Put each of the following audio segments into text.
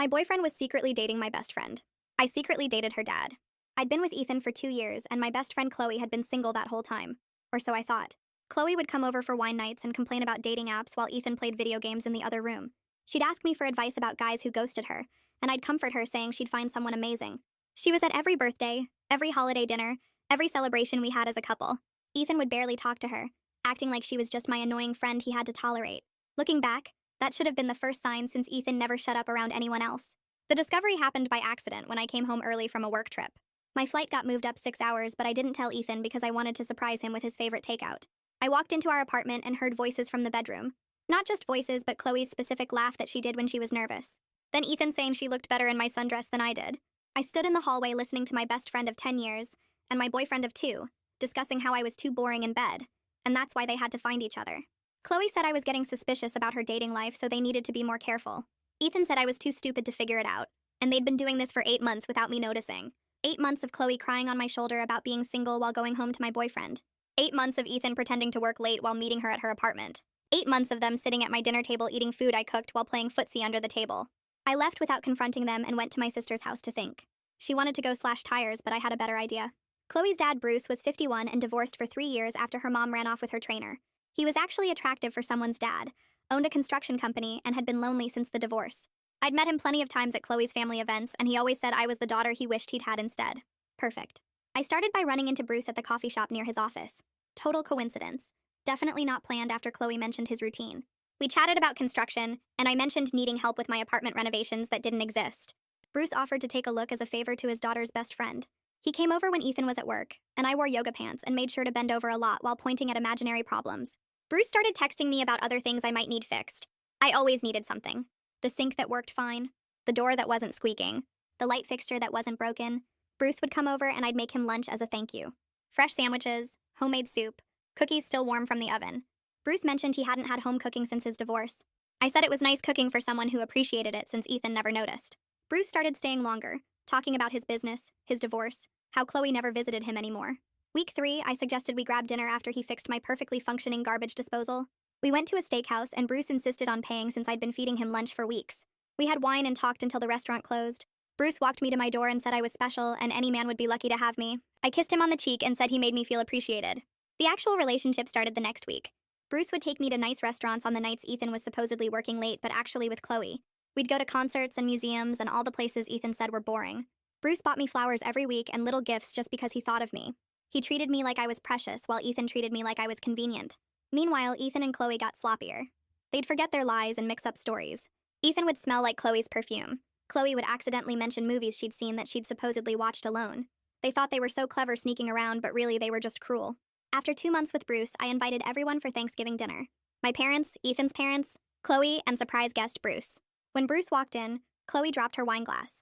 My boyfriend was secretly dating my best friend. I secretly dated her dad. I'd been with Ethan for 2 years, and my best friend Chloe had been single that whole time. Or so I thought. Chloe would come over for wine nights and complain about dating apps while Ethan played video games in the other room. She'd ask me for advice about guys who ghosted her, and I'd comfort her saying she'd find someone amazing. She was at every birthday, every holiday dinner, every celebration we had as a couple. Ethan would barely talk to her, acting like she was just my annoying friend he had to tolerate. Looking back, that should have been the first sign since Ethan never shut up around anyone else. The discovery happened by accident when I came home early from a work trip. My flight got moved up 6 hours, but I didn't tell Ethan because I wanted to surprise him with his favorite takeout. I walked into our apartment and heard voices from the bedroom. Not just voices, but Chloe's specific laugh that she did when she was nervous. Then Ethan saying she looked better in my sundress than I did. I stood in the hallway listening to my best friend of 10 years and my boyfriend of 2, discussing how I was too boring in bed, and that's why they had to find each other. Chloe said I was getting suspicious about her dating life, so they needed to be more careful. Ethan said I was too stupid to figure it out, and they'd been doing this for 8 months without me noticing. 8 months of Chloe crying on my shoulder about being single while going home to my boyfriend. 8 months of Ethan pretending to work late while meeting her at her apartment. 8 months of them sitting at my dinner table eating food I cooked while playing footsie under the table. I left without confronting them and went to my sister's house to think. She wanted to go slash tires, but I had a better idea. Chloe's dad, Bruce, was 51 and divorced for 3 years after her mom ran off with her trainer. He was actually attractive for someone's dad, owned a construction company, and had been lonely since the divorce. I'd met him plenty of times at Chloe's family events, and he always said I was the daughter he wished he'd had instead. Perfect. I started by running into Bruce at the coffee shop near his office. Total coincidence. Definitely not planned after Chloe mentioned his routine. We chatted about construction, and I mentioned needing help with my apartment renovations that didn't exist. Bruce offered to take a look as a favor to his daughter's best friend. He came over when Ethan was at work, and I wore yoga pants and made sure to bend over a lot while pointing at imaginary problems. Bruce started texting me about other things I might need fixed. I always needed something. The sink that worked fine, the door that wasn't squeaking, the light fixture that wasn't broken. Bruce would come over and I'd make him lunch as a thank you. Fresh sandwiches, homemade soup, cookies still warm from the oven. Bruce mentioned he hadn't had home cooking since his divorce. I said it was nice cooking for someone who appreciated it since Ethan never noticed. Bruce started staying longer, talking about his business, his divorce, how Chloe never visited him anymore. Week 3, I suggested we grab dinner after he fixed my perfectly functioning garbage disposal. We went to a steakhouse and Bruce insisted on paying since I'd been feeding him lunch for weeks. We had wine and talked until the restaurant closed. Bruce walked me to my door and said I was special and any man would be lucky to have me. I kissed him on the cheek and said he made me feel appreciated. The actual relationship started the next week. Bruce would take me to nice restaurants on the nights Ethan was supposedly working late but actually with Chloe. We'd go to concerts and museums and all the places Ethan said were boring. Bruce bought me flowers every week and little gifts just because he thought of me. He treated me like I was precious while Ethan treated me like I was convenient. Meanwhile, Ethan and Chloe got sloppier. They'd forget their lies and mix up stories. Ethan would smell like Chloe's perfume. Chloe would accidentally mention movies she'd seen that she'd supposedly watched alone. They thought they were so clever sneaking around, but really they were just cruel. After 2 months with Bruce, I invited everyone for Thanksgiving dinner. My parents, Ethan's parents, Chloe, and surprise guest Bruce. When Bruce walked in, Chloe dropped her wine glass.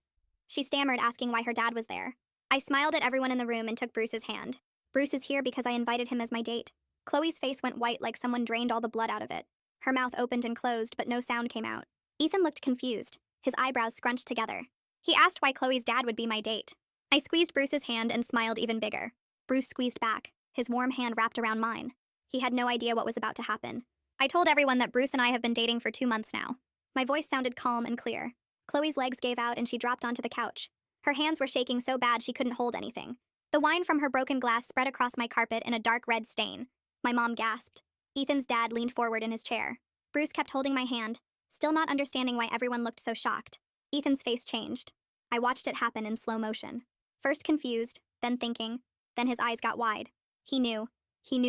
She stammered, asking why her dad was there. I smiled at everyone in the room and took Bruce's hand. Bruce is here because I invited him as my date. Chloe's face went white like someone drained all the blood out of it. Her mouth opened and closed, but no sound came out. Ethan looked confused, his eyebrows scrunched together. He asked why Chloe's dad would be my date. I squeezed Bruce's hand and smiled even bigger. Bruce squeezed back, his warm hand wrapped around mine. He had no idea what was about to happen. I told everyone that Bruce and I have been dating for 2 months now. My voice sounded calm and clear. Chloe's legs gave out and she dropped onto the couch. Her hands were shaking so bad she couldn't hold anything. The wine from her broken glass spread across my carpet in a dark red stain. My mom gasped. Ethan's dad leaned forward in his chair. Bruce kept holding my hand, still not understanding why everyone looked so shocked. Ethan's face changed. I watched it happen in slow motion. First confused, then thinking, then his eyes got wide. He knew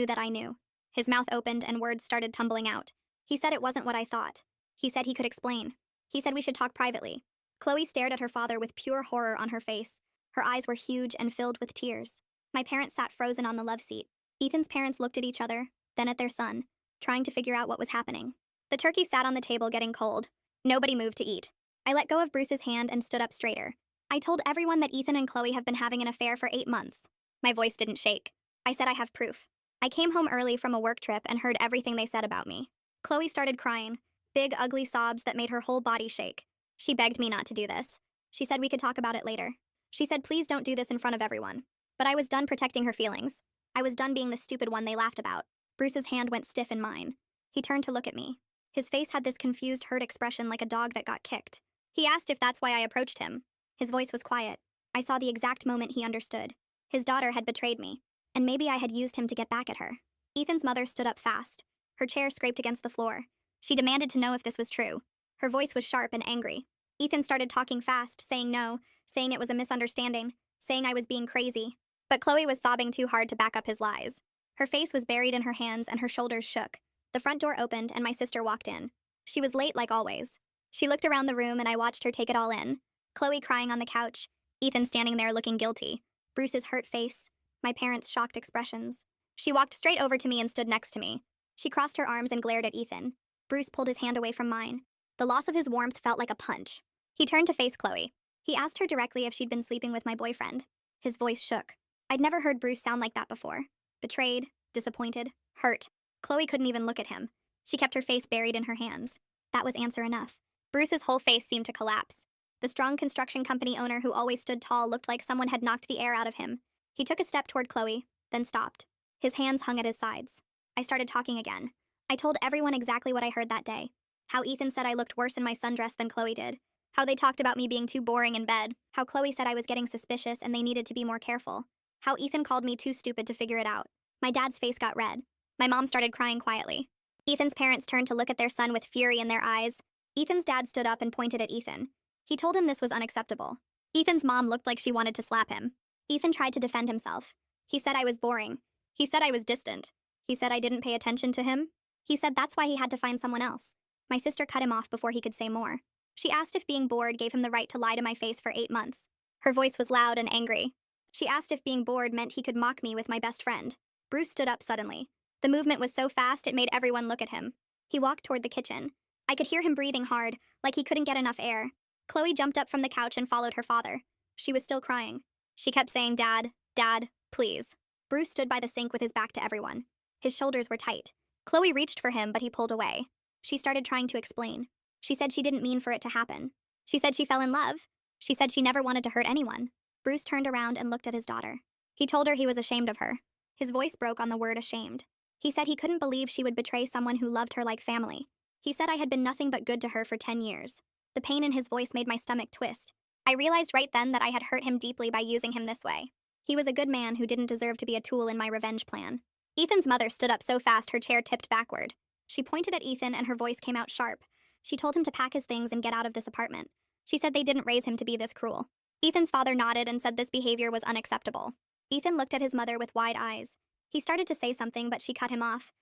that I knew. His mouth opened and words started tumbling out. He said it wasn't what I thought. He said he could explain. He said we should talk privately. Chloe stared at her father with pure horror on her face. Her eyes were huge and filled with tears. My parents sat frozen on the love seat. Ethan's parents looked at each other, then at their son, trying to figure out what was happening. The turkey sat on the table getting cold. Nobody moved to eat. I let go of Bruce's hand and stood up straighter. I told everyone that Ethan and Chloe have been having an affair for 8 months. My voice didn't shake. I said I have proof. I came home early from a work trip and heard everything they said about me. Chloe started crying, big, ugly sobs that made her whole body shake. She begged me not to do this. She said we could talk about it later. She said please don't do this in front of everyone. But I was done protecting her feelings. I was done being the stupid one they laughed about. Bruce's hand went stiff in mine. He turned to look at me. His face had this confused, hurt expression like a dog that got kicked. He asked if that's why I approached him. His voice was quiet. I saw the exact moment he understood. His daughter had betrayed me, and maybe I had used him to get back at her. Ethan's mother stood up fast. Her chair scraped against the floor. She demanded to know if this was true. Her voice was sharp and angry. Ethan started talking fast, saying no, saying it was a misunderstanding, saying I was being crazy. But Chloe was sobbing too hard to back up his lies. Her face was buried in her hands and her shoulders shook. The front door opened and my sister walked in. She was late like always. She looked around the room and I watched her take it all in. Chloe crying on the couch, Ethan standing there looking guilty, Bruce's hurt face, my parents' shocked expressions. She walked straight over to me and stood next to me. She crossed her arms and glared at Ethan. Bruce pulled his hand away from mine. The loss of his warmth felt like a punch. He turned to face Chloe. He asked her directly if she'd been sleeping with my boyfriend. His voice shook. I'd never heard Bruce sound like that before. Betrayed, disappointed, hurt. Chloe couldn't even look at him. She kept her face buried in her hands. That was answer enough. Bruce's whole face seemed to collapse. The strong construction company owner who always stood tall looked like someone had knocked the air out of him. He took a step toward Chloe, then stopped. His hands hung at his sides. I started talking again. I told everyone exactly what I heard that day. How Ethan said I looked worse in my sundress than Chloe did. How they talked about me being too boring in bed. How Chloe said I was getting suspicious and they needed to be more careful. How Ethan called me too stupid to figure it out. My dad's face got red. My mom started crying quietly. Ethan's parents turned to look at their son with fury in their eyes. Ethan's dad stood up and pointed at Ethan. He told him this was unacceptable. Ethan's mom looked like she wanted to slap him. Ethan tried to defend himself. He said I was boring. He said I was distant. He said I didn't pay attention to him. He said that's why he had to find someone else. My sister cut him off before he could say more. She asked if being bored gave him the right to lie to my face for 8 months. Her voice was loud and angry. She asked if being bored meant he could mock me with my best friend. Bruce stood up suddenly. The movement was so fast it made everyone look at him. He walked toward the kitchen. I could hear him breathing hard, like he couldn't get enough air. Chloe jumped up from the couch and followed her father. She was still crying. She kept saying, "Dad, Dad, please." Bruce stood by the sink with his back to everyone. His shoulders were tight. Chloe reached for him, but he pulled away. She started trying to explain. She said she didn't mean for it to happen. She said she fell in love. She said she never wanted to hurt anyone. Bruce turned around and looked at his daughter. He told her he was ashamed of her. His voice broke on the word ashamed. He said he couldn't believe she would betray someone who loved her like family. He said I had been nothing but good to her for 10 years. The pain in his voice made my stomach twist. I realized right then that I had hurt him deeply by using him this way. He was a good man who didn't deserve to be a tool in my revenge plan. Ethan's mother stood up so fast her chair tipped backward. She pointed at Ethan and her voice came out sharp. She told him to pack his things and get out of this apartment. She said they didn't raise him to be this cruel. Ethan's father nodded and said this behavior was unacceptable. Ethan looked at his mother with wide eyes. He started to say something, but she cut him off.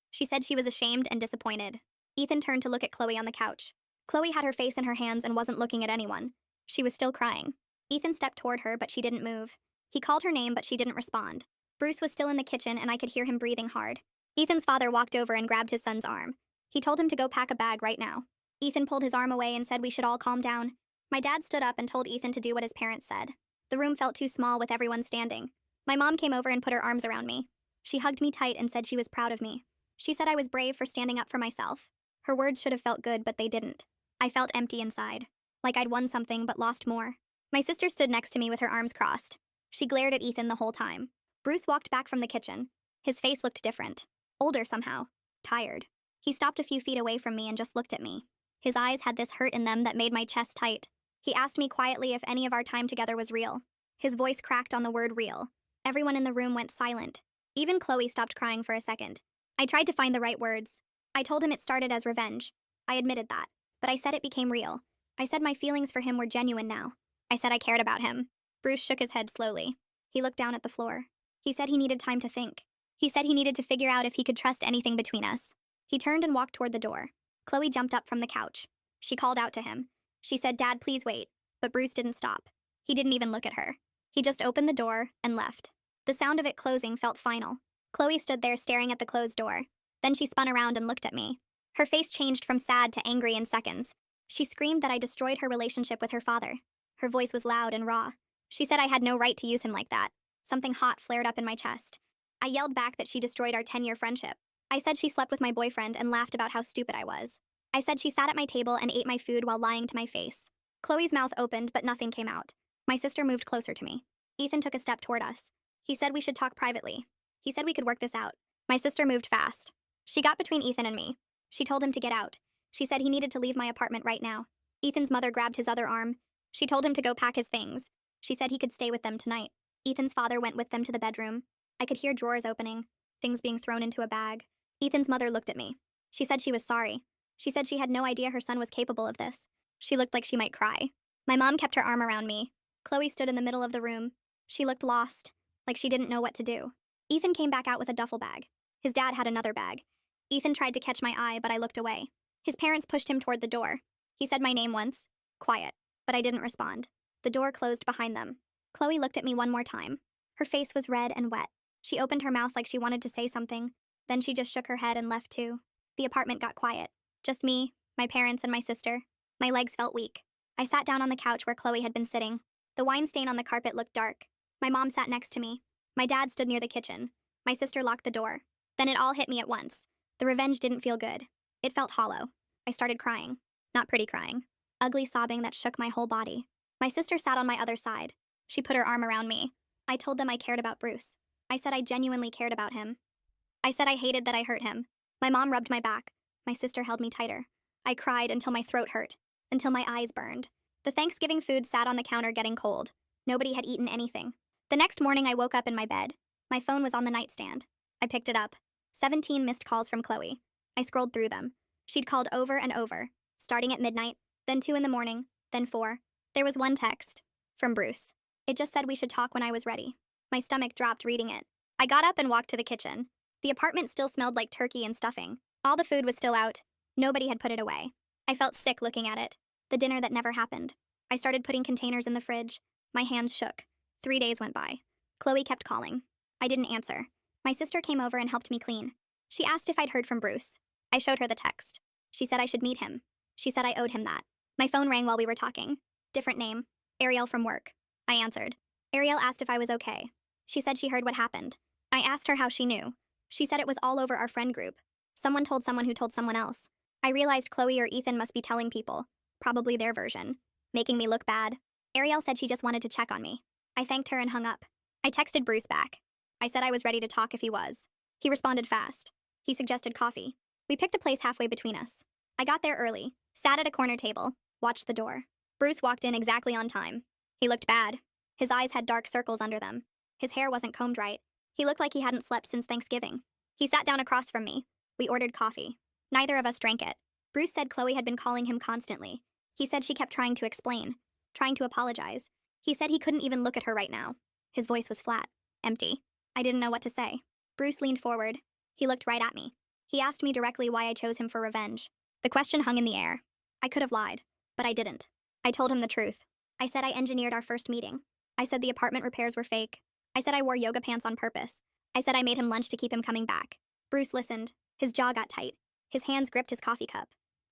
She said she was ashamed and disappointed. Ethan turned to look at Chloe on the couch. Chloe had her face in her hands and wasn't looking at anyone. She was still crying. Ethan stepped toward her, but she didn't move. He called her name, but she didn't respond. Bruce was still in the kitchen, and I could hear him breathing hard. Ethan's father walked over and grabbed his son's arm. He told him to go pack a bag right now. Ethan pulled his arm away and said we should all calm down. My dad stood up and told Ethan to do what his parents said. The room felt too small with everyone standing. My mom came over and put her arms around me. She hugged me tight and said she was proud of me. She said I was brave for standing up for myself. Her words should have felt good, but they didn't. I felt empty inside, like I'd won something but lost more. My sister stood next to me with her arms crossed. She glared at Ethan the whole time. Bruce walked back from the kitchen. His face looked different. Older somehow. Tired. He stopped a few feet away from me and just looked at me. His eyes had this hurt in them that made my chest tight. He asked me quietly if any of our time together was real. His voice cracked on the word real. Everyone in the room went silent. Even Chloe stopped crying for a second. I tried to find the right words. I told him it started as revenge. I admitted that. But I said it became real. I said my feelings for him were genuine now. I said I cared about him. Bruce shook his head slowly. He looked down at the floor. He said he needed time to think. He said he needed to figure out if he could trust anything between us. He turned and walked toward the door. Chloe jumped up from the couch. She called out to him. She said, "Dad, please wait." But Bruce didn't stop. He didn't even look at her. He just opened the door and left. The sound of it closing felt final. Chloe stood there staring at the closed door. Then she spun around and looked at me. Her face changed from sad to angry in seconds. She screamed that I destroyed her relationship with her father. Her voice was loud and raw. She said I had no right to use him like that. Something hot flared up in my chest. I yelled back that she destroyed our 10-year friendship. I said she slept with my boyfriend and laughed about how stupid I was. I said she sat at my table and ate my food while lying to my face. Chloe's mouth opened, but nothing came out. My sister moved closer to me. Ethan took a step toward us. He said we should talk privately. He said we could work this out. My sister moved fast. She got between Ethan and me. She told him to get out. She said he needed to leave my apartment right now. Ethan's mother grabbed his other arm. She told him to go pack his things. She said he could stay with them tonight. Ethan's father went with them to the bedroom. I could hear drawers opening, things being thrown into a bag. Ethan's mother looked at me. She said she was sorry. She said she had no idea her son was capable of this. She looked like she might cry. My mom kept her arm around me. Chloe stood in the middle of the room. She looked lost, like she didn't know what to do. Ethan came back out with a duffel bag. His dad had another bag. Ethan tried to catch my eye, but I looked away. His parents pushed him toward the door. He said my name once. Quiet. But I didn't respond. The door closed behind them. Chloe looked at me one more time. Her face was red and wet. She opened her mouth like she wanted to say something. Then she just shook her head and left too. The apartment got quiet. Just me, my parents, and my sister. My legs felt weak. I sat down on the couch where Chloe had been sitting. The wine stain on the carpet looked dark. My mom sat next to me. My dad stood near the kitchen. My sister locked the door. Then it all hit me at once. The revenge didn't feel good. It felt hollow. I started crying. Not pretty crying. Ugly sobbing that shook my whole body. My sister sat on my other side. She put her arm around me. I told them I cared about Bruce. I said I genuinely cared about him. I said I hated that I hurt him. My mom rubbed my back. My sister held me tighter. I cried until my throat hurt, until my eyes burned. The Thanksgiving food sat on the counter getting cold. Nobody had eaten anything. The next morning I woke up in my bed. My phone was on the nightstand. I picked it up. 17 missed calls from Chloe. I scrolled through them. She'd called over and over, starting at midnight, then 2 in the morning, then 4. There was one text. From Bruce. It just said we should talk when I was ready. My stomach dropped reading it. I got up and walked to the kitchen. The apartment still smelled like turkey and stuffing. All the food was still out. Nobody had put it away. I felt sick looking at it. The dinner that never happened. I started putting containers in the fridge. My hands shook. 3 days went by. Chloe kept calling. I didn't answer. My sister came over and helped me clean. She asked if I'd heard from Bruce. I showed her the text. She said I should meet him. She said I owed him that. My phone rang while we were talking. Different name. Ariel from work. I answered. Ariel asked if I was okay. She said she heard what happened. I asked her how she knew. She said it was all over our friend group. Someone told someone who told someone else. I realized Chloe or Ethan must be telling people. Probably their version. Making me look bad. Ariel said she just wanted to check on me. I thanked her and hung up. I texted Bruce back. I said I was ready to talk if he was. He responded fast. He suggested coffee. We picked a place halfway between us. I got there early, sat at a corner table, watched the door. Bruce walked in exactly on time. He looked bad. His eyes had dark circles under them. His hair wasn't combed right. He looked like he hadn't slept since Thanksgiving. He sat down across from me. We ordered coffee. Neither of us drank it. Bruce said Chloe had been calling him constantly. He said she kept trying to explain, trying to apologize. He said he couldn't even look at her right now. His voice was flat, empty. I didn't know what to say. Bruce leaned forward. He looked right at me. He asked me directly why I chose him for revenge. The question hung in the air. I could have lied, but I didn't. I told him the truth. I said I engineered our first meeting. I said the apartment repairs were fake. I said I wore yoga pants on purpose. I said I made him lunch to keep him coming back. Bruce listened. His jaw got tight. His hands gripped his coffee cup.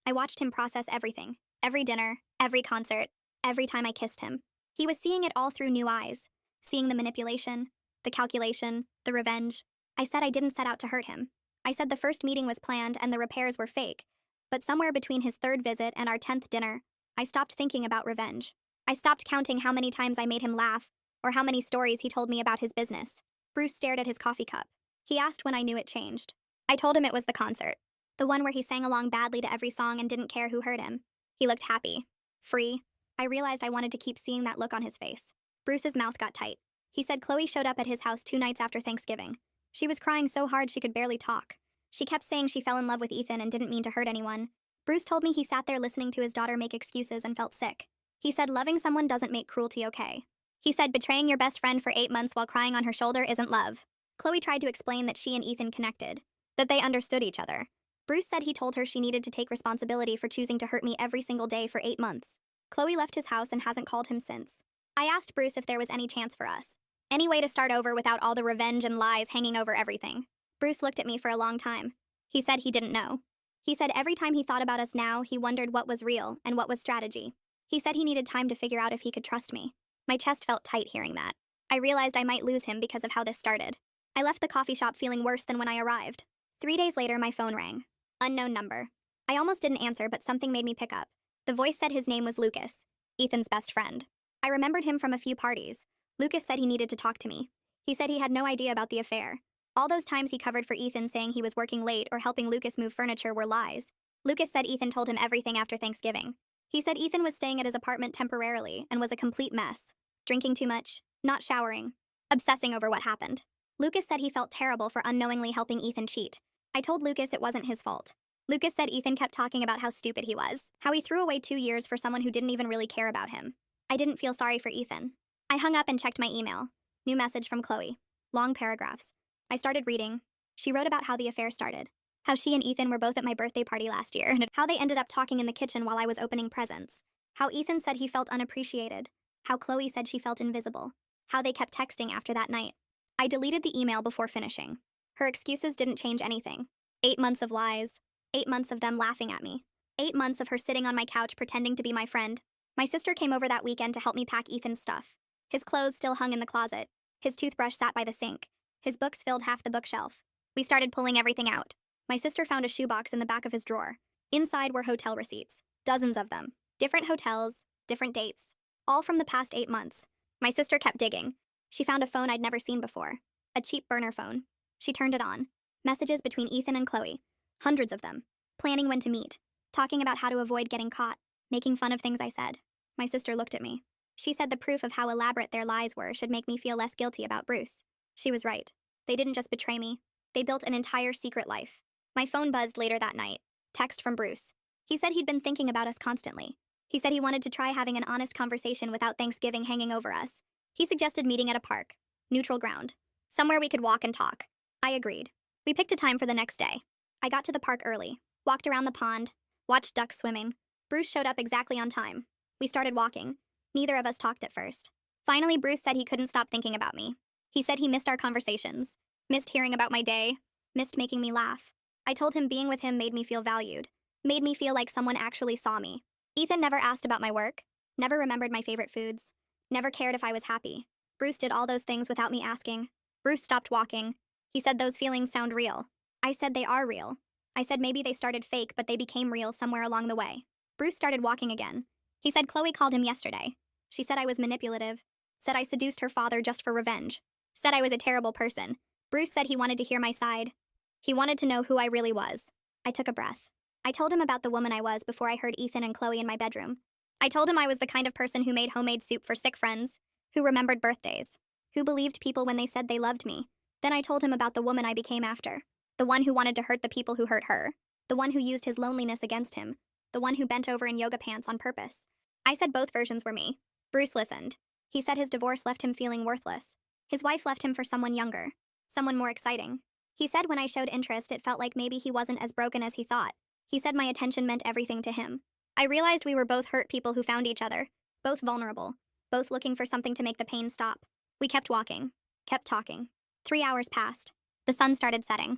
I watched him process everything. Every dinner, every concert, every time I kissed him. He was seeing it all through new eyes. Seeing the manipulation, the calculation, the revenge. I said I didn't set out to hurt him. I said the first meeting was planned and the repairs were fake. But somewhere between his 3rd visit and our 10th dinner, I stopped thinking about revenge. I stopped counting how many times I made him laugh, or how many stories he told me about his business. Bruce stared at his coffee cup. He asked when I knew it changed. I told him it was the concert. The one where he sang along badly to every song and didn't care who heard him. He looked happy. Free. I realized I wanted to keep seeing that look on his face. Bruce's mouth got tight. He said Chloe showed up at his house 2 nights after Thanksgiving. She was crying so hard she could barely talk. She kept saying she fell in love with Ethan and didn't mean to hurt anyone. Bruce told me he sat there listening to his daughter make excuses and felt sick. He said loving someone doesn't make cruelty okay. He said betraying your best friend for 8 months while crying on her shoulder isn't love. Chloe tried to explain that she and Ethan connected, that they understood each other. Bruce said he told her she needed to take responsibility for choosing to hurt me every single day for 8 months. Chloe left his house and hasn't called him since. I asked Bruce if there was any chance for us. Any way to start over without all the revenge and lies hanging over everything. Bruce looked at me for a long time. He said he didn't know. He said every time he thought about us now, he wondered what was real and what was strategy. He said he needed time to figure out if he could trust me. My chest felt tight hearing that. I realized I might lose him because of how this started. I left the coffee shop feeling worse than when I arrived. 3 days later, my phone rang. Unknown number. I almost didn't answer, but something made me pick up. The voice said his name was Lucas, Ethan's best friend. I remembered him from a few parties. Lucas said he needed to talk to me. He said he had no idea about the affair. All those times he covered for Ethan saying he was working late or helping Lucas move furniture were lies. Lucas said Ethan told him everything after Thanksgiving. He said Ethan was staying at his apartment temporarily and was a complete mess. Drinking too much, not showering, obsessing over what happened. Lucas said he felt terrible for unknowingly helping Ethan cheat. I told Lucas it wasn't his fault. Lucas said Ethan kept talking about how stupid he was, how he threw away 2 years for someone who didn't even really care about him. I didn't feel sorry for Ethan. I hung up and checked my email. New message from Chloe. Long paragraphs. I started reading. She wrote about how the affair started. How she and Ethan were both at my birthday party last year, and how they ended up talking in the kitchen while I was opening presents. How Ethan said he felt unappreciated. How Chloe said she felt invisible. How they kept texting after that night. I deleted the email before finishing. Her excuses didn't change anything. 8 months of lies. 8 months of them laughing at me. 8 months of her sitting on my couch pretending to be my friend. My sister came over that weekend to help me pack Ethan's stuff. His clothes still hung in the closet. His toothbrush sat by the sink. His books filled half the bookshelf. We started pulling everything out. My sister found a shoebox in the back of his drawer. Inside were hotel receipts. Dozens of them. Different hotels, different dates. All from the past 8 months. My sister kept digging. She found a phone I'd never seen before. A cheap burner phone. She turned it on. Messages between Ethan and Chloe. Hundreds of them. Planning when to meet. Talking about how to avoid getting caught. Making fun of things I said. My sister looked at me. She said the proof of how elaborate their lies were should make me feel less guilty about Bruce. She was right. They didn't just betray me. They built an entire secret life. My phone buzzed later that night. Text from Bruce. He said he'd been thinking about us constantly. He said he wanted to try having an honest conversation without Thanksgiving hanging over us. He suggested meeting at a park. Neutral ground. Somewhere we could walk and talk. I agreed. We picked a time for the next day. I got to the park early. Walked around the pond. Watched ducks swimming. Bruce showed up exactly on time. We started walking. Neither of us talked at first. Finally, Bruce said he couldn't stop thinking about me. He said he missed our conversations. Missed hearing about my day. Missed making me laugh. I told him being with him made me feel valued. Made me feel like someone actually saw me. Ethan never asked about my work. Never remembered my favorite foods. Never cared if I was happy. Bruce did all those things without me asking. Bruce stopped walking. He said those feelings sound real. I said they are real. I said maybe they started fake, but they became real somewhere along the way. Bruce started walking again. He said Chloe called him yesterday. She said I was manipulative. Said I seduced her father just for revenge. Said I was a terrible person. Bruce said he wanted to hear my side. He wanted to know who I really was. I took a breath. I told him about the woman I was before I heard Ethan and Chloe in my bedroom. I told him I was the kind of person who made homemade soup for sick friends, who remembered birthdays, who believed people when they said they loved me. Then I told him about the woman I became after, the one who wanted to hurt the people who hurt her, the one who used his loneliness against him, the one who bent over in yoga pants on purpose. I said both versions were me. Bruce listened. He said his divorce left him feeling worthless. His wife left him for someone younger, someone more exciting. He said when I showed interest, it felt like maybe he wasn't as broken as he thought. He said my attention meant everything to him. I realized we were both hurt people who found each other, both vulnerable, both looking for something to make the pain stop. We kept walking, kept talking. 3 hours passed. The sun started setting.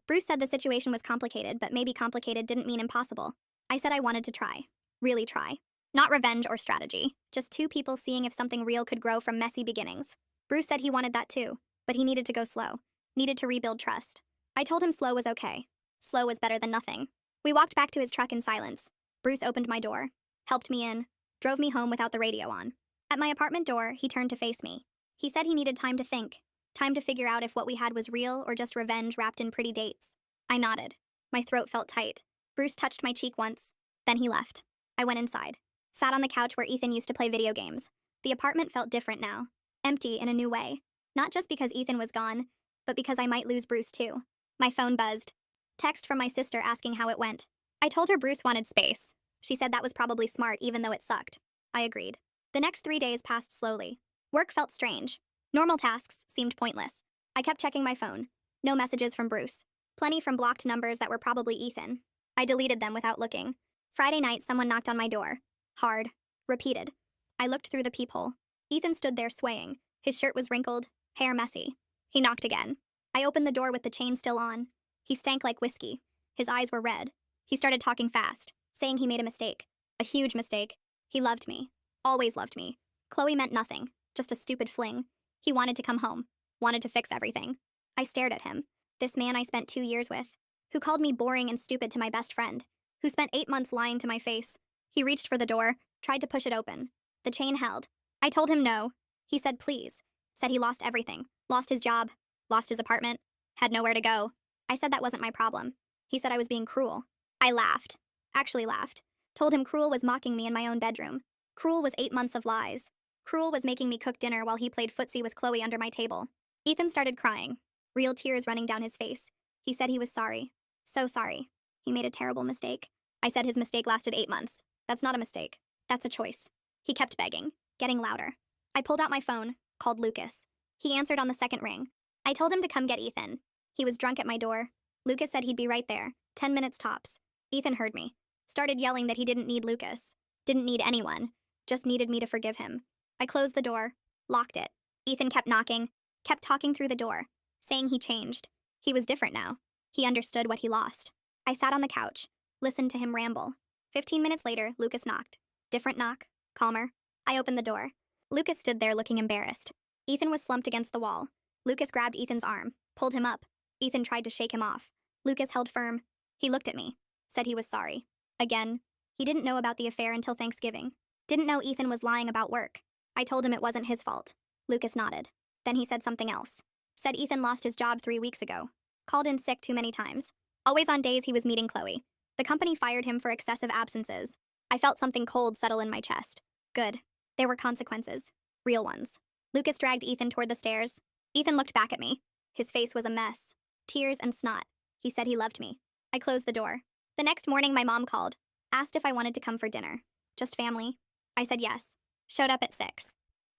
Bruce said the situation was complicated, but maybe complicated didn't mean impossible. I said I wanted to try. Really try. Not revenge or strategy, just two people seeing if something real could grow from messy beginnings. Bruce said he wanted that too, but he needed to go slow. Needed to rebuild trust. I told him slow was okay. Slow was better than nothing. We walked back to his truck in silence. Bruce opened my door, helped me in, drove me home without the radio on. At my apartment door, he turned to face me. He said he needed time to think, time to figure out if what we had was real or just revenge wrapped in pretty dates. I nodded. My throat felt tight. Bruce touched my cheek once. Then he left. I went inside. Sat on the couch where Ethan used to play video games. The apartment felt different now. Empty in a new way. Not just because Ethan was gone, but because I might lose Bruce too. My phone buzzed. Text from my sister asking how it went. I told her Bruce wanted space. She said that was probably smart even though it sucked. I agreed. The next 3 days passed slowly. Work felt strange. Normal tasks seemed pointless. I kept checking my phone. No messages from Bruce. Plenty from blocked numbers that were probably Ethan. I deleted them without looking. Friday night, someone knocked on my door. Hard. Repeated. I looked through the peephole. Ethan stood there swaying. His shirt was wrinkled, hair messy. He knocked again. I opened the door with the chain still on. He stank like whiskey. His eyes were red. He started talking fast, saying he made a mistake. A huge mistake. He loved me. Always loved me. Chloe meant nothing. Just a stupid fling. He wanted to come home. Wanted to fix everything. I stared at him. This man I spent 2 years with. Who called me boring and stupid to my best friend. Who spent 8 months lying to my face. He reached for the door, tried to push it open. The chain held. I told him no. He said please. Said he lost everything. Lost his job. Lost his apartment. Had nowhere to go. I said that wasn't my problem. He said I was being cruel. I laughed. Actually laughed. Told him Cruel was mocking me in my own bedroom. Cruel was 8 months of lies. Cruel was making me cook dinner while he played footsie with Chloe under my table. Ethan started crying, real tears running down his face. He said he was sorry. So sorry. He made a terrible mistake. I said his mistake lasted 8 months. That's not a mistake. That's a choice. He kept begging, getting louder. I pulled out my phone, called Lucas. He answered on the second ring. I told him to come get Ethan. He was drunk at my door. Lucas said he'd be right there, 10 minutes tops. Ethan heard me. Started yelling that he didn't need Lucas. Didn't need anyone. Just needed me to forgive him. I closed the door, locked it. Ethan kept knocking, kept talking through the door, saying he changed. He was different now. He understood what he lost. I sat on the couch, listened to him ramble. 15 minutes later, Lucas knocked. Different knock, calmer. I opened the door. Lucas stood there looking embarrassed. Ethan was slumped against the wall. Lucas grabbed Ethan's arm, pulled him up. Ethan tried to shake him off. Lucas held firm. He looked at me, said he was sorry. Again. He didn't know about the affair until Thanksgiving. Didn't know Ethan was lying about work. I told him it wasn't his fault. Lucas nodded. Then he said something else. Said Ethan lost his job 3 weeks ago. Called in sick too many times. Always on days he was meeting Chloe. The company fired him for excessive absences. I felt something cold settle in my chest. Good. There were consequences. Real ones. Lucas dragged Ethan toward the stairs. Ethan looked back at me. His face was a mess. Tears and snot. He said he loved me. I closed the door. The next morning, my mom called. Asked if I wanted to come for dinner. Just family. I said yes. Showed up at 6.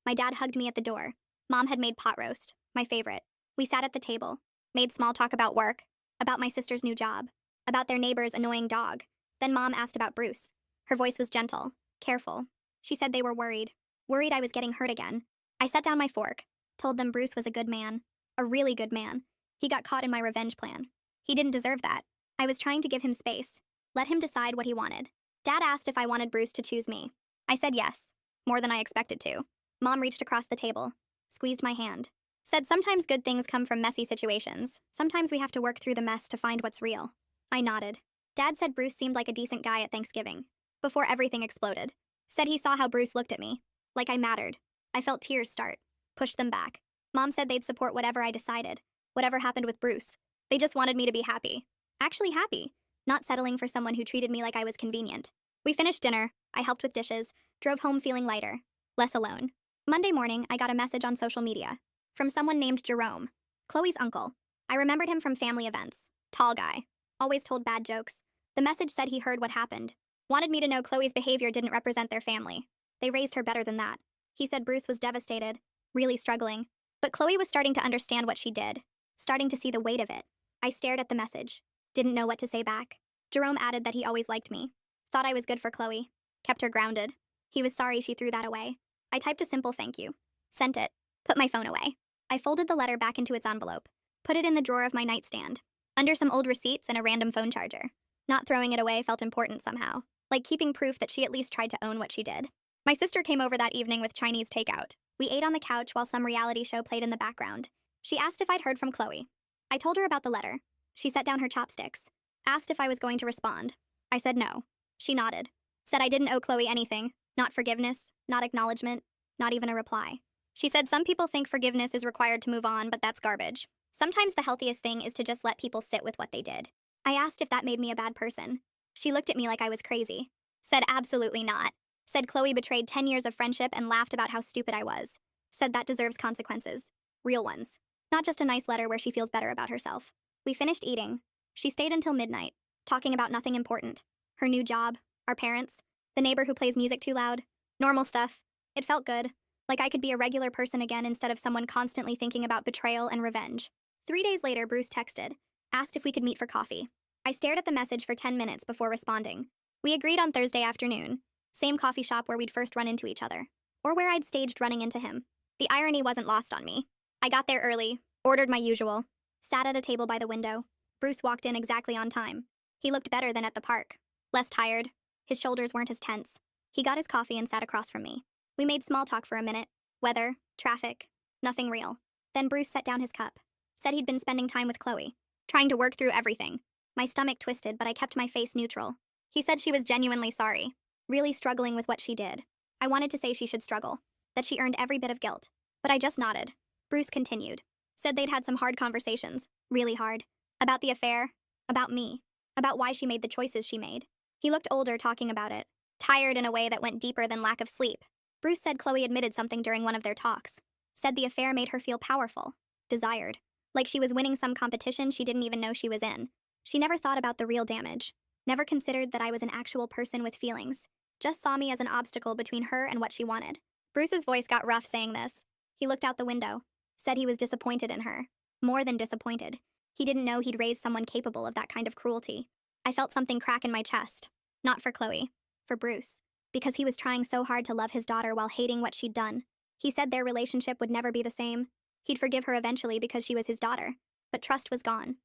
My dad hugged me at the door. Mom had made pot roast, my favorite. We sat at the table. Made small talk about work. About my sister's new job. About their neighbor's annoying dog. Then Mom asked about Bruce. Her voice was gentle. Careful. She said they were worried. Worried I was getting hurt again. I set down my fork. Told them Bruce was a good man. A really good man. He got caught in my revenge plan. He didn't deserve that. I was trying to give him space. Let him decide what he wanted. Dad asked if I wanted Bruce to choose me. I said yes. More than I expected to. Mom reached across the table. Squeezed my hand. Said sometimes good things come from messy situations. Sometimes we have to work through the mess to find what's real. I nodded. Dad said Bruce seemed like a decent guy at Thanksgiving. Before everything exploded. Said he saw how Bruce looked at me. Like I mattered. I felt tears start. Pushed them back. Mom said they'd support whatever I decided. Whatever happened with Bruce. They just wanted me to be happy. Actually happy. Not settling for someone who treated me like I was convenient. We finished dinner. I helped with dishes. Drove home feeling lighter. Less alone. Monday morning, I got a message on social media. From someone named Jerome. Chloe's uncle. I remembered him from family events. Tall guy. Always told bad jokes. The message said he heard what happened. Wanted me to know Chloe's behavior didn't represent their family. They raised her better than that. He said Bruce was devastated. Really struggling. But Chloe was starting to understand what she did. Starting to see the weight of it. I stared at the message. Didn't know what to say back. Jerome added that he always liked me. Thought I was good for Chloe. Kept her grounded. He was sorry she threw that away. I typed a simple thank you. Sent it. Put my phone away. I folded the letter back into its envelope. Put it in the drawer of my nightstand. Under some old receipts and a random phone charger. Not throwing it away felt important somehow. Like keeping proof that she at least tried to own what she did. My sister came over that evening with Chinese takeout. We ate on the couch while some reality show played in the background. She asked if I'd heard from Chloe. I told her about the letter. She set down her chopsticks. Asked if I was going to respond. I said no. She nodded. Said I didn't owe Chloe anything. Not forgiveness, not acknowledgement, not even a reply. She said some people think forgiveness is required to move on, but that's garbage. Sometimes the healthiest thing is to just let people sit with what they did. I asked if that made me a bad person. She looked at me like I was crazy. Said absolutely not. Said Chloe betrayed 10 years of friendship and laughed about how stupid I was. Said that deserves consequences. Real ones. Not just a nice letter where she feels better about herself. We finished eating. She stayed until midnight, talking about nothing important. Her new job, our parents, the neighbor who plays music too loud. Normal stuff. It felt good. Like I could be a regular person again instead of someone constantly thinking about betrayal and revenge. 3 days later, Bruce texted. Asked if we could meet for coffee. I stared at the message for 10 minutes before responding. We agreed on Thursday afternoon. Same coffee shop where we'd first run into each other. Or where I'd staged running into him. The irony wasn't lost on me. I got there early, ordered my usual. Sat at a table by the window. Bruce walked in exactly on time. He looked better than at the park. Less tired. His shoulders weren't as tense. He got his coffee and sat across from me. We made small talk for a minute. Weather, traffic, nothing real. Then Bruce set down his cup. Said he'd been spending time with Chloe. Trying to work through everything. My stomach twisted, but I kept my face neutral. He said she was genuinely sorry. Really struggling with what she did. I wanted to say she should struggle. That she earned every bit of guilt. But I just nodded. Bruce continued. Said they'd had some hard conversations. Really hard. About the affair. About me. About why she made the choices she made. He looked older talking about it, tired in a way that went deeper than lack of sleep. Bruce said Chloe admitted something during one of their talks. Said the affair made her feel powerful, desired. Like she was winning some competition she didn't even know she was in. She never thought about the real damage. Never considered that I was an actual person with feelings. Just saw me as an obstacle between her and what she wanted. Bruce's voice got rough saying this. He looked out the window. Said he was disappointed in her. More than disappointed. He didn't know he'd raised someone capable of that kind of cruelty. I felt something crack in my chest. Not for Chloe. For Bruce. Because he was trying so hard to love his daughter while hating what she'd done. He said their relationship would never be the same. He'd forgive her eventually because she was his daughter. But trust was gone.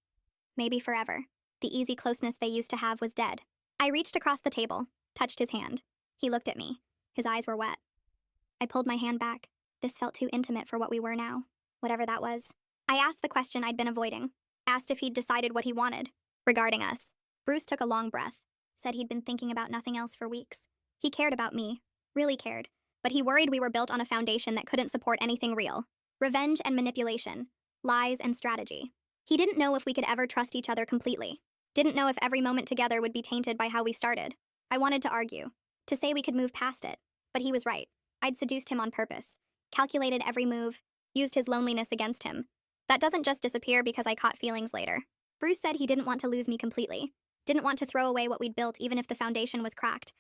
Maybe forever. The easy closeness they used to have was dead. I reached across the table, touched his hand. He looked at me. His eyes were wet. I pulled my hand back. This felt too intimate for what we were now. Whatever that was. I asked the question I'd been avoiding. Asked if he'd decided what he wanted. Regarding us. Bruce took a long breath. Said he'd been thinking about nothing else for weeks. He cared about me. Really cared. But he worried we were built on a foundation that couldn't support anything real. Revenge and manipulation. Lies and strategy. He didn't know if we could ever trust each other completely. Didn't know if every moment together would be tainted by how we started. I wanted to argue. To say we could move past it. But he was right. I'd seduced him on purpose. Calculated every move. Used his loneliness against him. That doesn't just disappear because I caught feelings later. Bruce said he didn't want to lose me completely. Didn't want to throw away what we'd built even if the foundation was cracked.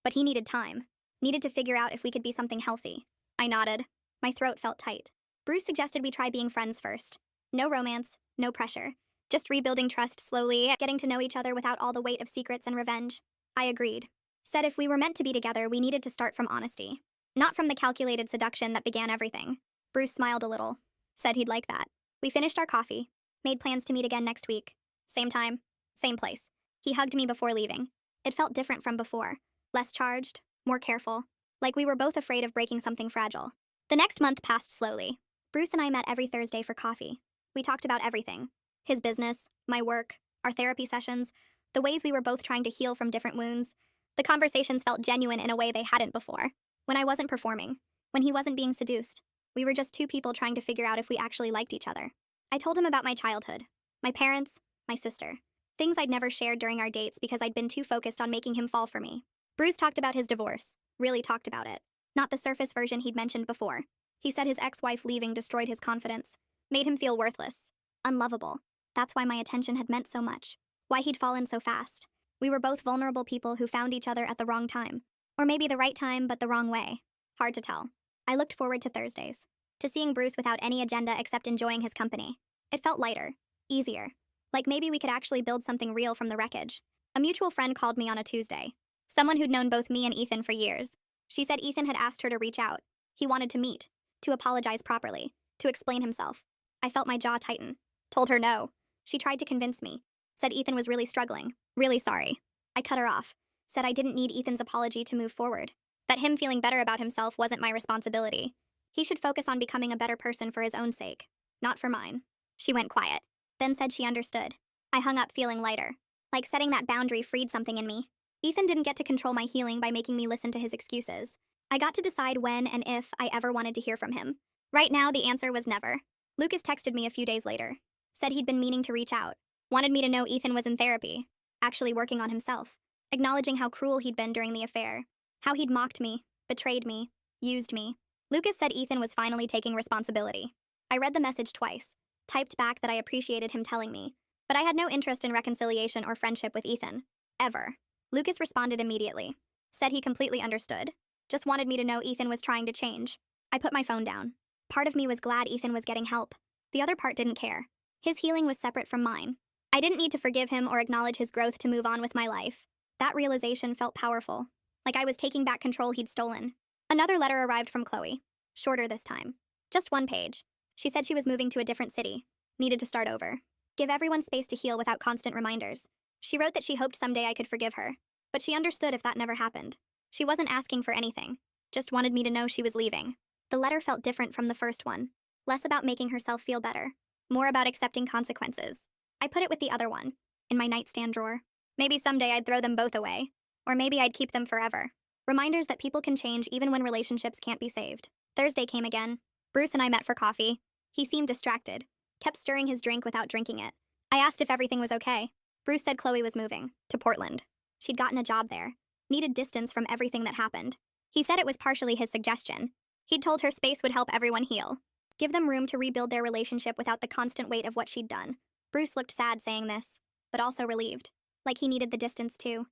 But he needed time. Needed to figure out if we could be something healthy. I nodded. My throat felt tight. Bruce suggested we try being friends first. No romance, no pressure. Just rebuilding trust slowly, getting to know each other without all the weight of secrets and revenge. I agreed. Said if we were meant to be together, we needed to start from honesty. Not from the calculated seduction that began everything. Bruce smiled a little. Said he'd like that. We finished our coffee. Made plans to meet again next week. Same time, same place. He hugged me before leaving. It felt different from before. Less charged, more careful. Like we were both afraid of breaking something fragile. The next month passed slowly. Bruce and I met every Thursday for coffee. We talked about everything. His business, my work, our therapy sessions, the ways we were both trying to heal from different wounds. The conversations felt genuine in a way they hadn't before. When I wasn't performing. When he wasn't being seduced. We were just two people trying to figure out if we actually liked each other. I told him about my childhood. My parents, my sister. Things I'd never shared during our dates because I'd been too focused on making him fall for me. Bruce talked about his divorce. Really talked about it. Not the surface version he'd mentioned before. He said his ex-wife leaving destroyed his confidence. Made him feel worthless. Unlovable. That's why my attention had meant so much. Why he'd fallen so fast. We were both vulnerable people who found each other at the wrong time. Or maybe the right time, but the wrong way. Hard to tell. I looked forward to Thursdays. To seeing Bruce without any agenda except enjoying his company. It felt lighter. Easier. Like maybe we could actually build something real from the wreckage. A mutual friend called me on a Tuesday. Someone who'd known both me and Ethan for years. She said Ethan had asked her to reach out. He wanted to meet. To apologize properly. To explain himself. I felt my jaw tighten. Told her no. She tried to convince me. Said Ethan was really struggling. Really sorry. I cut her off. Said I didn't need Ethan's apology to move forward. That him feeling better about himself wasn't my responsibility. He should focus on becoming a better person for his own sake. Not for mine. She went quiet. Then said she understood. I hung up feeling lighter. Like setting that boundary freed something in me. Ethan didn't get to control my healing by making me listen to his excuses. I got to decide when and if I ever wanted to hear from him. Right now, the answer was never. Lucas texted me a few days later. Said he'd been meaning to reach out. Wanted me to know Ethan was in therapy. Actually working on himself. Acknowledging how cruel he'd been during the affair. How he'd mocked me, betrayed me, used me. Lucas said Ethan was finally taking responsibility. I read the message twice. Typed back that I appreciated him telling me. But I had no interest in reconciliation or friendship with Ethan. Ever. Lucas responded immediately. Said he completely understood. Just wanted me to know Ethan was trying to change. I put my phone down. Part of me was glad Ethan was getting help. The other part didn't care. His healing was separate from mine. I didn't need to forgive him or acknowledge his growth to move on with my life. That realization felt powerful. Like I was taking back control he'd stolen. Another letter arrived from Chloe. Shorter this time. Just one page. She said she was moving to a different city. Needed to start over. Give everyone space to heal without constant reminders. She wrote that she hoped someday I could forgive her. But she understood if that never happened. She wasn't asking for anything. Just wanted me to know she was leaving. The letter felt different from the first one. Less about making herself feel better. More about accepting consequences. I put it with the other one. In my nightstand drawer. Maybe someday I'd throw them both away. Or maybe I'd keep them forever. Reminders that people can change even when relationships can't be saved. Thursday came again. Bruce and I met for coffee. He seemed distracted. Kept stirring his drink without drinking it. I asked if everything was okay. Bruce said Chloe was moving. To Portland. She'd gotten a job there, needed distance from everything that happened. He said it was partially his suggestion. He'd told her space would help everyone heal, give them room to rebuild their relationship without the constant weight of what she'd done. Bruce looked sad saying this, but also relieved, like he needed the distance too.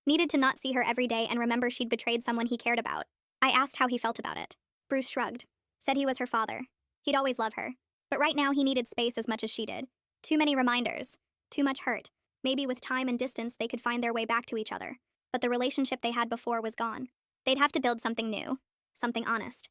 Needed to not see her every day and remember she'd betrayed someone he cared about. I asked how he felt about it. Bruce shrugged, said he was her father. He'd always love her. But right now he needed space as much as she did. Too many reminders. Too much hurt. Maybe with time and distance they could find their way back to each other. But the relationship they had before was gone. They'd have to build something new. Something honest.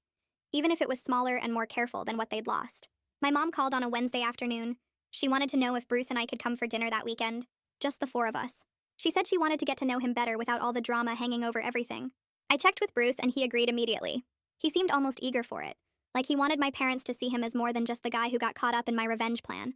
Even if it was smaller and more careful than what they'd lost. My mom called on a Wednesday afternoon. She wanted to know if Bruce and I could come for dinner that weekend. Just the four of us. She said she wanted to get to know him better without all the drama hanging over everything. I checked with Bruce and he agreed immediately. He seemed almost eager for it. Like he wanted my parents to see him as more than just the guy who got caught up in my revenge plan.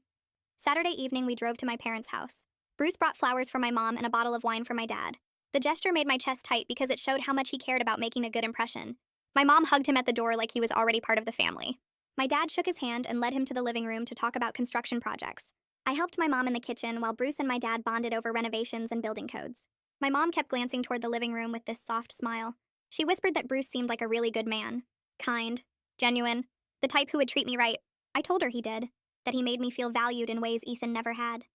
Saturday evening we drove to my parents' house. Bruce brought flowers for my mom and a bottle of wine for my dad. The gesture made my chest tight because it showed how much he cared about making a good impression. My mom hugged him at the door like he was already part of the family. My dad shook his hand and led him to the living room to talk about construction projects. I helped my mom in the kitchen while Bruce and my dad bonded over renovations and building codes. My mom kept glancing toward the living room with this soft smile. She whispered that Bruce seemed like a really good man. Kind. Genuine. The type who would treat me right. I told her he did. That he made me feel valued in ways Ethan never had.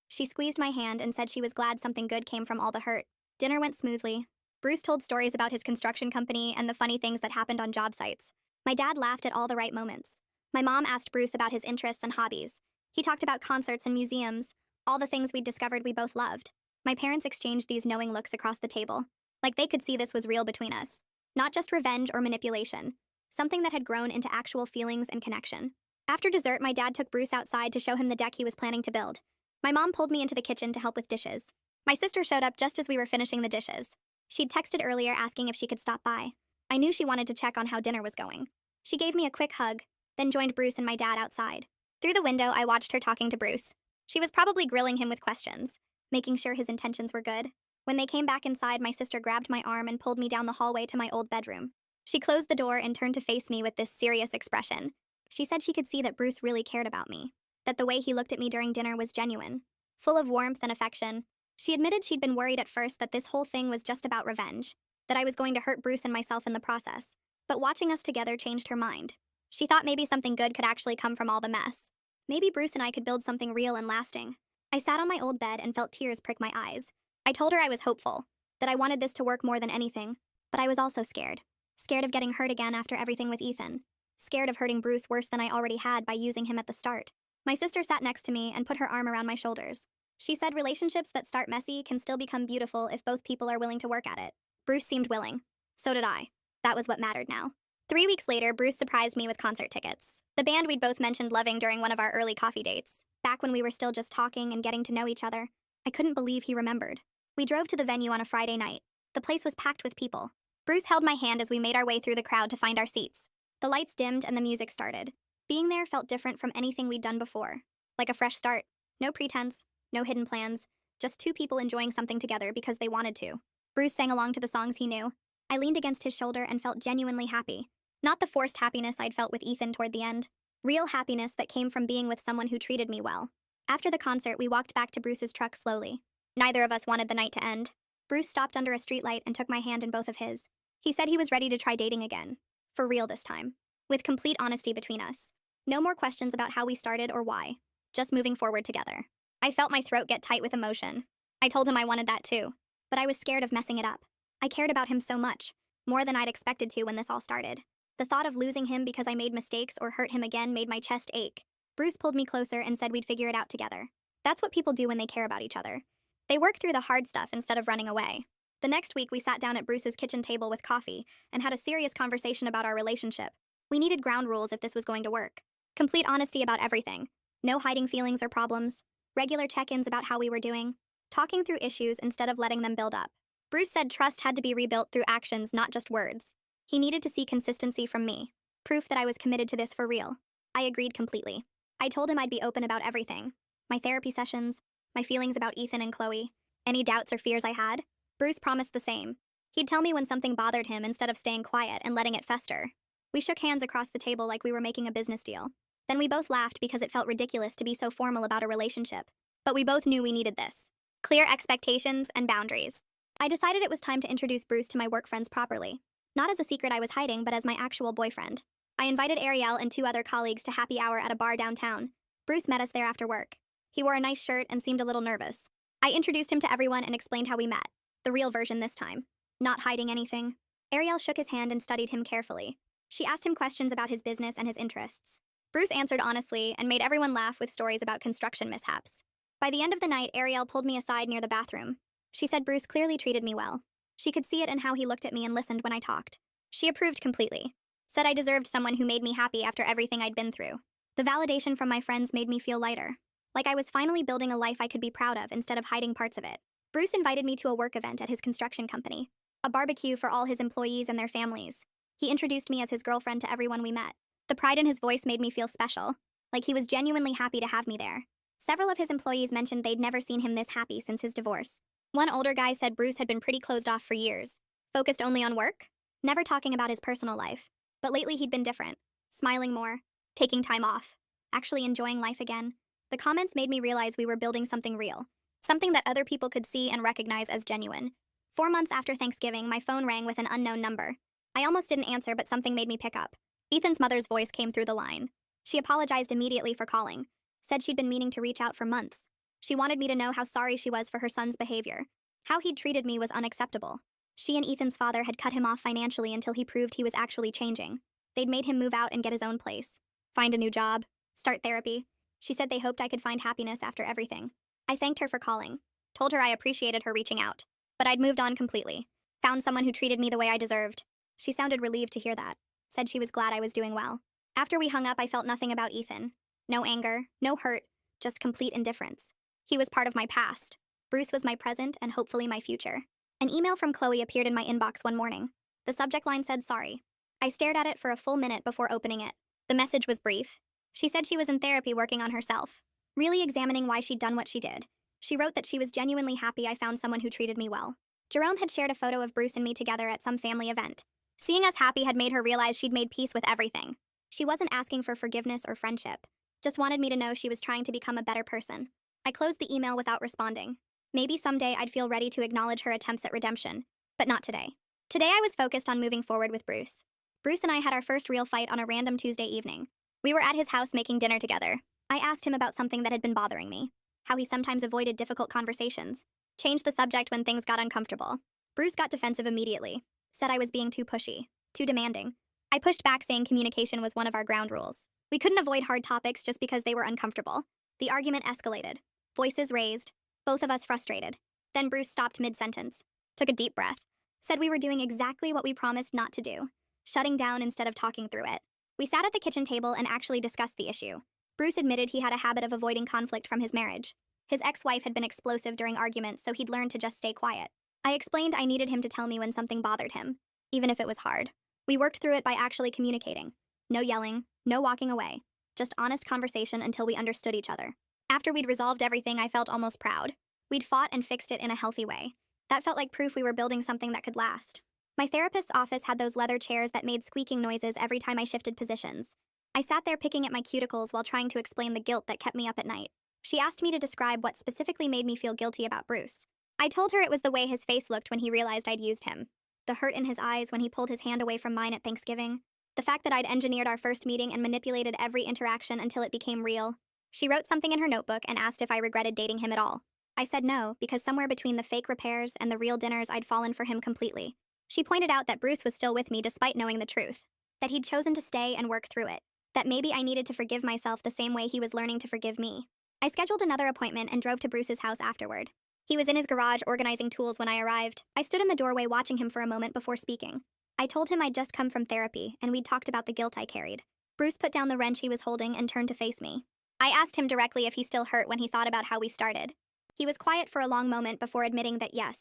She squeezed my hand and said she was glad something good came from all the hurt. Dinner went smoothly. Bruce told stories about his construction company and the funny things that happened on job sites. My dad laughed at all the right moments. My mom asked Bruce about his interests and hobbies. He talked about concerts and museums, all the things we'd discovered we both loved. My parents exchanged these knowing looks across the table, like they could see this was real between us. Not just revenge or manipulation, something that had grown into actual feelings and connection. After dessert, my dad took Bruce outside to show him the deck he was planning to build. My mom pulled me into the kitchen to help with dishes. My sister showed up just as we were finishing the dishes. She'd texted earlier asking if she could stop by. I knew she wanted to check on how dinner was going. She gave me a quick hug, then joined Bruce and my dad outside. Through the window, I watched her talking to Bruce. She was probably grilling him with questions, making sure his intentions were good. When they came back inside, my sister grabbed my arm and pulled me down the hallway to my old bedroom. She closed the door and turned to face me with this serious expression. She said she could see that Bruce really cared about me, that the way he looked at me during dinner was genuine, full of warmth and affection. She admitted she'd been worried at first that this whole thing was just about revenge, that I was going to hurt Bruce and myself in the process. But watching us together changed her mind. She thought maybe something good could actually come from all the mess. Maybe Bruce and I could build something real and lasting. I sat on my old bed and felt tears prick my eyes. I told her I was hopeful, that I wanted this to work more than anything, but I was also scared. Scared of getting hurt again after everything with Ethan. Scared of hurting Bruce worse than I already had by using him at the start. My sister sat next to me and put her arm around my shoulders. She said relationships that start messy can still become beautiful if both people are willing to work at it. Bruce seemed willing. So did I. That was what mattered now. 3 weeks later, Bruce surprised me with concert tickets. The band we'd both mentioned loving during one of our early coffee dates. Back when we were still just talking and getting to know each other. I couldn't believe he remembered. We drove to the venue on a Friday night. The place was packed with people. Bruce held my hand as we made our way through the crowd to find our seats. The lights dimmed and the music started. Being there felt different from anything we'd done before. Like a fresh start. No pretense, no hidden plans. Just two people enjoying something together because they wanted to. Bruce sang along to the songs he knew. I leaned against his shoulder and felt genuinely happy. Not the forced happiness I'd felt with Ethan toward the end. Real happiness that came from being with someone who treated me well. After the concert, we walked back to Bruce's truck slowly. Neither of us wanted the night to end. Bruce stopped under a streetlight and took my hand in both of his. He said he was ready to try dating again. For real this time. With complete honesty between us. No more questions about how we started or why. Just moving forward together. I felt my throat get tight with emotion. I told him I wanted that too. But I was scared of messing it up. I cared about him so much. More than I'd expected to when this all started. The thought of losing him because I made mistakes or hurt him again made my chest ache. Bruce pulled me closer and said we'd figure it out together. That's what people do when they care about each other. They work through the hard stuff instead of running away. The next week we sat down at Bruce's kitchen table with coffee and had a serious conversation about our relationship. We needed ground rules if this was going to work. Complete honesty about everything. No hiding feelings or problems. Regular check-ins about how we were doing. Talking through issues instead of letting them build up. Bruce said trust had to be rebuilt through actions, not just words. He needed to see consistency from me. Proof that I was committed to this for real. I agreed completely. I told him I'd be open about everything. My therapy sessions, my feelings about Ethan and Chloe, any doubts or fears I had. Bruce promised the same. He'd tell me when something bothered him instead of staying quiet and letting it fester. We shook hands across the table like we were making a business deal. Then we both laughed because it felt ridiculous to be so formal about a relationship. But we both knew we needed this. Clear expectations and boundaries. I decided it was time to introduce Bruce to my work friends properly. Not as a secret I was hiding, but as my actual boyfriend. I invited Ariel and 2 other colleagues to happy hour at a bar downtown. Bruce met us there after work. He wore a nice shirt and seemed a little nervous. I introduced him to everyone and explained how we met. The real version this time. Not hiding anything. Ariel shook his hand and studied him carefully. She asked him questions about his business and his interests. Bruce answered honestly and made everyone laugh with stories about construction mishaps. By the end of the night, Ariel pulled me aside near the bathroom. She said Bruce clearly treated me well. She could see it in how he looked at me and listened when I talked. She approved completely. Said I deserved someone who made me happy after everything I'd been through. The validation from my friends made me feel lighter. Like I was finally building a life I could be proud of instead of hiding parts of it. Bruce invited me to a work event at his construction company. A barbecue for all his employees and their families. He introduced me as his girlfriend to everyone we met. The pride in his voice made me feel special. Like he was genuinely happy to have me there. Several of his employees mentioned they'd never seen him this happy since his divorce. One older guy said Bruce had been pretty closed off for years. Focused only on work? Never talking about his personal life. But lately he'd been different. Smiling more. Taking time off. Actually enjoying life again. The comments made me realize we were building something real. Something that other people could see and recognize as genuine. 4 months after Thanksgiving, my phone rang with an unknown number. I almost didn't answer, but something made me pick up. Ethan's mother's voice came through the line. She apologized immediately for calling. Said she'd been meaning to reach out for months. She wanted me to know how sorry she was for her son's behavior. How he'd treated me was unacceptable. She and Ethan's father had cut him off financially until he proved he was actually changing. They'd made him move out and get his own place. Find a new job. Start therapy. She said they hoped I could find happiness after everything. I thanked her for calling. Told her I appreciated her reaching out. But I'd moved on completely. Found someone who treated me the way I deserved. She sounded relieved to hear that. Said she was glad I was doing well. After we hung up, I felt nothing about Ethan. No anger, no hurt, just complete indifference. He was part of my past. Bruce was my present and hopefully my future. An email from Chloe appeared in my inbox one morning. The subject line said sorry. I stared at it for a full minute before opening it. The message was brief. She said she was in therapy working on herself, really examining why she'd done what she did. She wrote that she was genuinely happy I found someone who treated me well. Jerome had shared a photo of Bruce and me together at some family event. Seeing us happy had made her realize she'd made peace with everything. She wasn't asking for forgiveness or friendship. Just wanted me to know she was trying to become a better person. I closed the email without responding. Maybe someday I'd feel ready to acknowledge her attempts at redemption. But not today. Today I was focused on moving forward with Bruce. Bruce and I had our first real fight on a random Tuesday evening. We were at his house making dinner together. I asked him about something that had been bothering me. How he sometimes avoided difficult conversations. Changed the subject when things got uncomfortable. Bruce got defensive immediately. Said I was being too pushy. Too demanding. I pushed back saying communication was one of our ground rules. We couldn't avoid hard topics just because they were uncomfortable. The argument escalated. Voices raised. Both of us frustrated. Then Bruce stopped mid-sentence. Took a deep breath. Said we were doing exactly what we promised not to do. Shutting down instead of talking through it. We sat at the kitchen table and actually discussed the issue. Bruce admitted he had a habit of avoiding conflict from his marriage. His ex-wife had been explosive during arguments, so he'd learned to just stay quiet. I explained I needed him to tell me when something bothered him, even if it was hard. We worked through it by actually communicating. No yelling, no walking away. Just honest conversation until we understood each other. After we'd resolved everything, I felt almost proud. We'd fought and fixed it in a healthy way. That felt like proof we were building something that could last. My therapist's office had those leather chairs that made squeaking noises every time I shifted positions. I sat there picking at my cuticles while trying to explain the guilt that kept me up at night. She asked me to describe what specifically made me feel guilty about Bruce. I told her it was the way his face looked when he realized I'd used him. The hurt in his eyes when he pulled his hand away from mine at Thanksgiving. The fact that I'd engineered our first meeting and manipulated every interaction until it became real. She wrote something in her notebook and asked if I regretted dating him at all. I said no, because somewhere between the fake repairs and the real dinners, I'd fallen for him completely. She pointed out that Bruce was still with me despite knowing the truth. That he'd chosen to stay and work through it. That maybe I needed to forgive myself the same way he was learning to forgive me. I scheduled another appointment and drove to Bruce's house afterward. He was in his garage organizing tools when I arrived. I stood in the doorway watching him for a moment before speaking. I told him I'd just come from therapy, and we'd talked about the guilt I carried. Bruce put down the wrench he was holding and turned to face me. I asked him directly if he still hurt when he thought about how we started. He was quiet for a long moment before admitting that yes,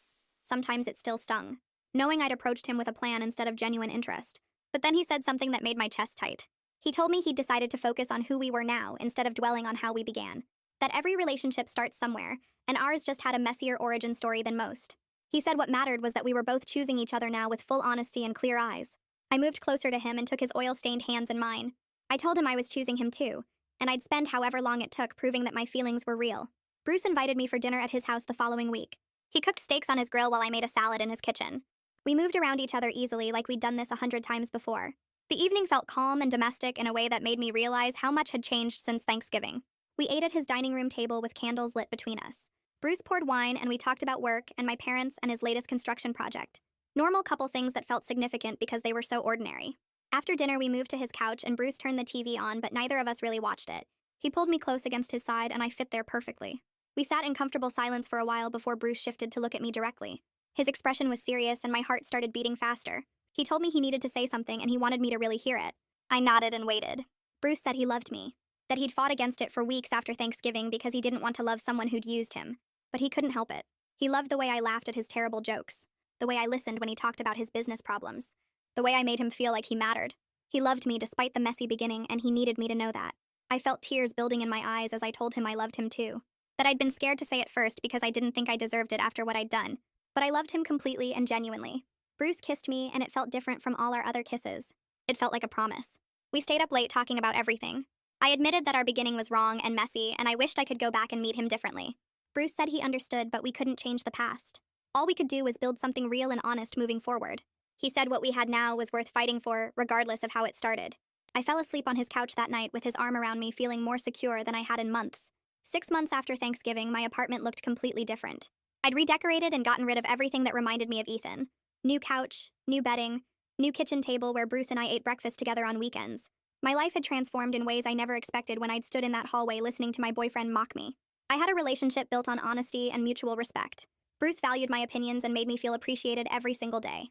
sometimes it still stung. Knowing I'd approached him with a plan instead of genuine interest. But then he said something that made my chest tight. He told me he'd decided to focus on who we were now instead of dwelling on how we began. That every relationship starts somewhere, and ours just had a messier origin story than most. He said what mattered was that we were both choosing each other now with full honesty and clear eyes. I moved closer to him and took his oil-stained hands in mine. I told him I was choosing him too, and I'd spend however long it took proving that my feelings were real. Bruce invited me for dinner at his house the following week. He cooked steaks on his grill while I made a salad in his kitchen. We moved around each other easily like we'd done this 100 times before. The evening felt calm and domestic in a way that made me realize how much had changed since Thanksgiving. We ate at his dining room table with candles lit between us. Bruce poured wine and we talked about work and my parents and his latest construction project. Normal couple things that felt significant because they were so ordinary. After dinner, we moved to his couch and Bruce turned the TV on, but neither of us really watched it. He pulled me close against his side and I fit there perfectly. We sat in comfortable silence for a while before Bruce shifted to look at me directly. His expression was serious and my heart started beating faster. He told me he needed to say something and he wanted me to really hear it. I nodded and waited. Bruce said he loved me, that he'd fought against it for weeks after Thanksgiving because he didn't want to love someone who'd used him. But he couldn't help it. He loved the way I laughed at his terrible jokes, the way I listened when he talked about his business problems, the way I made him feel like he mattered. He loved me despite the messy beginning and he needed me to know that. I felt tears building in my eyes as I told him I loved him too. That I'd been scared to say it first because I didn't think I deserved it after what I'd done. But I loved him completely and genuinely. Bruce kissed me and it felt different from all our other kisses. It felt like a promise. We stayed up late talking about everything. I admitted that our beginning was wrong and messy and I wished I could go back and meet him differently. Bruce said he understood, but we couldn't change the past. All we could do was build something real and honest moving forward. He said what we had now was worth fighting for, regardless of how it started. I fell asleep on his couch that night with his arm around me, feeling more secure than I had in months. 6 months after Thanksgiving, my apartment looked completely different. I'd redecorated and gotten rid of everything that reminded me of Ethan. New couch, new bedding, new kitchen table where Bruce and I ate breakfast together on weekends. My life had transformed in ways I never expected when I'd stood in that hallway listening to my boyfriend mock me. I had a relationship built on honesty and mutual respect. Bruce valued my opinions and made me feel appreciated every single day.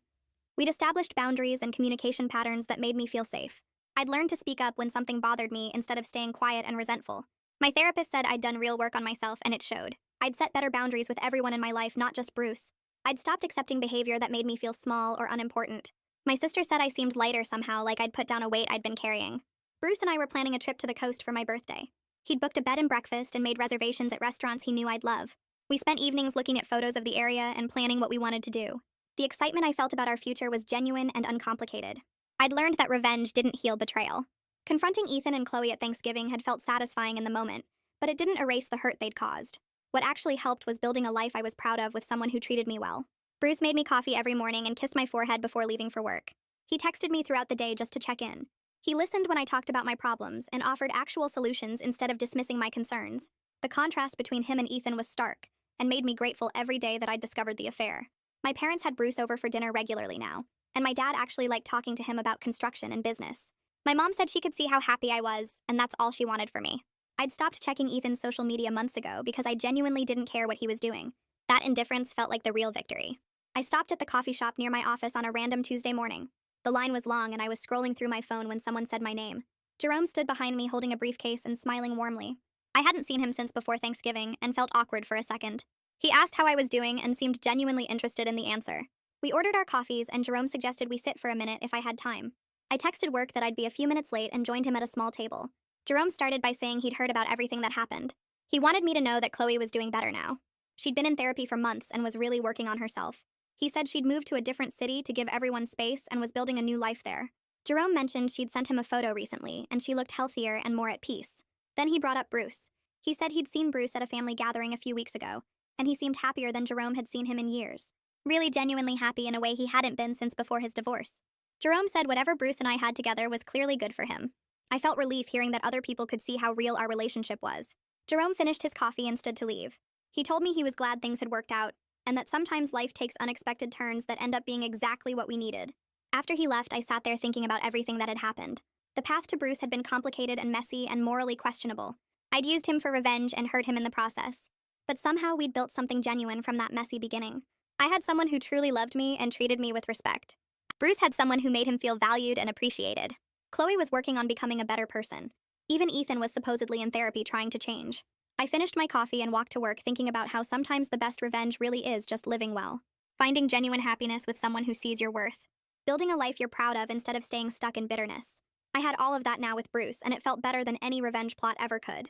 We'd established boundaries and communication patterns that made me feel safe. I'd learned to speak up when something bothered me instead of staying quiet and resentful. My therapist said I'd done real work on myself and it showed. I'd set better boundaries with everyone in my life, not just Bruce. I'd stopped accepting behavior that made me feel small or unimportant. My sister said I seemed lighter somehow, like I'd put down a weight I'd been carrying. Bruce and I were planning a trip to the coast for my birthday. He'd booked a bed and breakfast and made reservations at restaurants he knew I'd love. We spent evenings looking at photos of the area and planning what we wanted to do. The excitement I felt about our future was genuine and uncomplicated. I'd learned that revenge didn't heal betrayal. Confronting Ethan and Chloe at Thanksgiving had felt satisfying in the moment, but it didn't erase the hurt they'd caused. What actually helped was building a life I was proud of with someone who treated me well. Bruce made me coffee every morning and kissed my forehead before leaving for work. He texted me throughout the day just to check in. He listened when I talked about my problems and offered actual solutions instead of dismissing my concerns. The contrast between him and Ethan was stark, and made me grateful every day that I'd discovered the affair. My parents had Bruce over for dinner regularly now, and my dad actually liked talking to him about construction and business. My mom said she could see how happy I was, and that's all she wanted for me. I'd stopped checking Ethan's social media months ago because I genuinely didn't care what he was doing. That indifference felt like the real victory. I stopped at the coffee shop near my office on a random Tuesday morning. The line was long and I was scrolling through my phone when someone said my name. Jerome stood behind me holding a briefcase and smiling warmly. I hadn't seen him since before Thanksgiving and felt awkward for a second. He asked how I was doing and seemed genuinely interested in the answer. We ordered our coffees and Jerome suggested we sit for a minute if I had time. I texted work that I'd be a few minutes late and joined him at a small table. Jerome started by saying he'd heard about everything that happened. He wanted me to know that Chloe was doing better now. She'd been in therapy for months and was really working on herself. He said she'd moved to a different city to give everyone space and was building a new life there. Jerome mentioned she'd sent him a photo recently and she looked healthier and more at peace. Then he brought up Bruce. He said he'd seen Bruce at a family gathering a few weeks ago, and he seemed happier than Jerome had seen him in years. Really genuinely happy in a way he hadn't been since before his divorce. Jerome said whatever Bruce and I had together was clearly good for him. I felt relief hearing that other people could see how real our relationship was. Jerome finished his coffee and stood to leave. He told me he was glad things had worked out, and that sometimes life takes unexpected turns that end up being exactly what we needed. After he left, I sat there thinking about everything that had happened. The path to Bruce had been complicated and messy and morally questionable. I'd used him for revenge and hurt him in the process. But somehow we'd built something genuine from that messy beginning. I had someone who truly loved me and treated me with respect. Bruce had someone who made him feel valued and appreciated. Chloe was working on becoming a better person. Even Ethan was supposedly in therapy trying to change. I finished my coffee and walked to work thinking about how sometimes the best revenge really is just living well. Finding genuine happiness with someone who sees your worth. Building a life you're proud of instead of staying stuck in bitterness. I had all of that now with Bruce, and it felt better than any revenge plot ever could.